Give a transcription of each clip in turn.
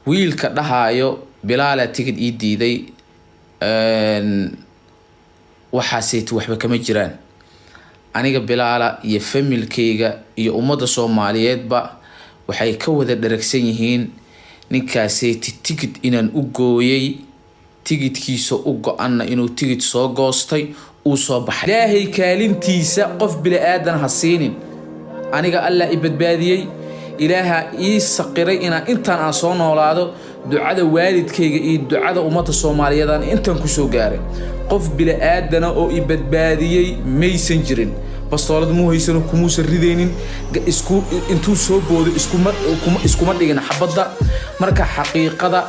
wiilka dhahayo bilaala tigid ii diiday waxaasayt waxba kama jiraan aniga bilaala iyo familkeyga iyo ummadda Soomaaliyeedba waxay ka wada dharagsan yihiin ninkaasayt tigid inaan u gooyay tigidkiisa u go'ana inuu tigid soo goostay uu soo baxay ilaahay kaalintiisa qof bila aadan hasiinin aniga alla ibadbaadiyay ilaaha ii saqiray intaan aan soo noolaado ducada waalidkayga iyo ducada ummadda Soomaaliyeed intaan ku soo gaaray qof bila aadana oo ibadbaadiyay maysan jirin bastoolad muu haysan kuma soo rideenin intuu soo boodo iskuma dhigin xabada marka xaqiiqada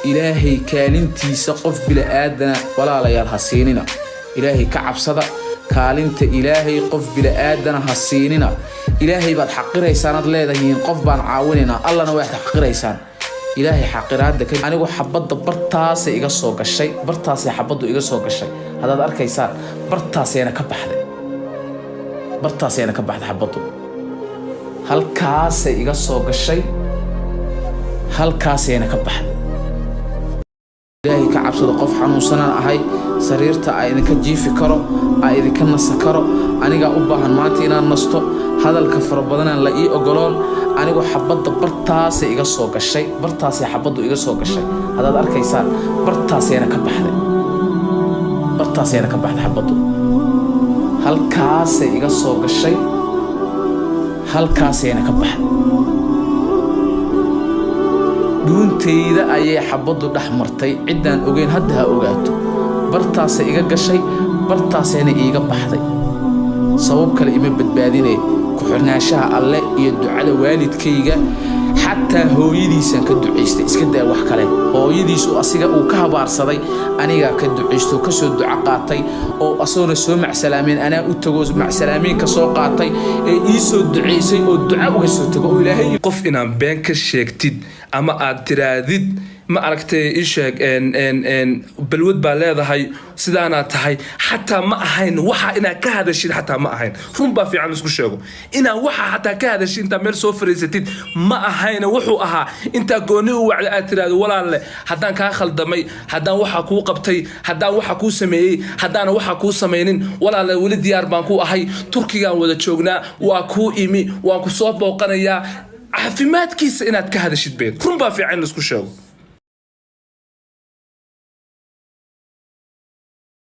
ilaahay kaalintiisa qof bila aadana walaalayaal hasiinina ilaahay ka cabsada kaalinta ilaahay qof bila aadana hasiinina ilaahay baad xaqiraysaan ad leedahiin qof baan caawinayna allana way xaqiraysaan ilaahay xaqiraada ka anigu xabada bartaas iga soo gashay bartaas xabadu iga soo gashay hadaad arkaysaan bartaasina ka baxday xabadu halkaas iga soo gashay halkaasina ka baxday ilaahay ka cabsada qof xanuunsanaan ahay sariirta ay idinka jiifi karo ay idinka nasa karo aniga u baahan maanta inaan nasto hadalka farabadan la ii ogoloon anigu xabada bartaas iga soo gashay bartaas xabadu iga soo gashay hadaad arkaysaan bartaasina ka baxday xabadu halkaas iga soo gashay halkaasina ka baxday duunteyda ayay xabadu dhaxmartay cidaan ogeyn hadda ha ogaato bartaas iga gashay bartaasina iiga baxday sabab kale ima badbaadinay ku xirnaashaha alle iyo ducada waalidkayga xataa hooyadiisan ka duceystay iska daa wax kale hooyadiisu asiga uu ka habaarsaday aniga ka duceysto ka soo duca qaatay oo asoona soo macsalaamin ana u tago macsalaamin ka soo qaatay ee ii soo duceysay oo duca uga soo tago ilaahay qof inaan been ka sheegtid ama aad tiraadid ma aragtay isheeg balwad baa leedahay sidaana tahay xataa ma ahayn waxa ina ka hadashid xataa ma ahayn run baa fiican isku sheego ina waxa xataa ka hadashid inta meel soo fariisatid ma ahayn wuxuu ahaa inta gooni u wacda aad tiraado walaalle hadaan ka khaldamay hadaan waxa ku qabtay hadaan waxa ku sameeyay hadaan waxa ku sameeynin walaalle wali diyaar baan ku ahay Turkiga wada joognaa waa ku imi waan ku soo booqanayaa caafimaadkiisa inaad ka hadashid beed run baa fiican isku sheego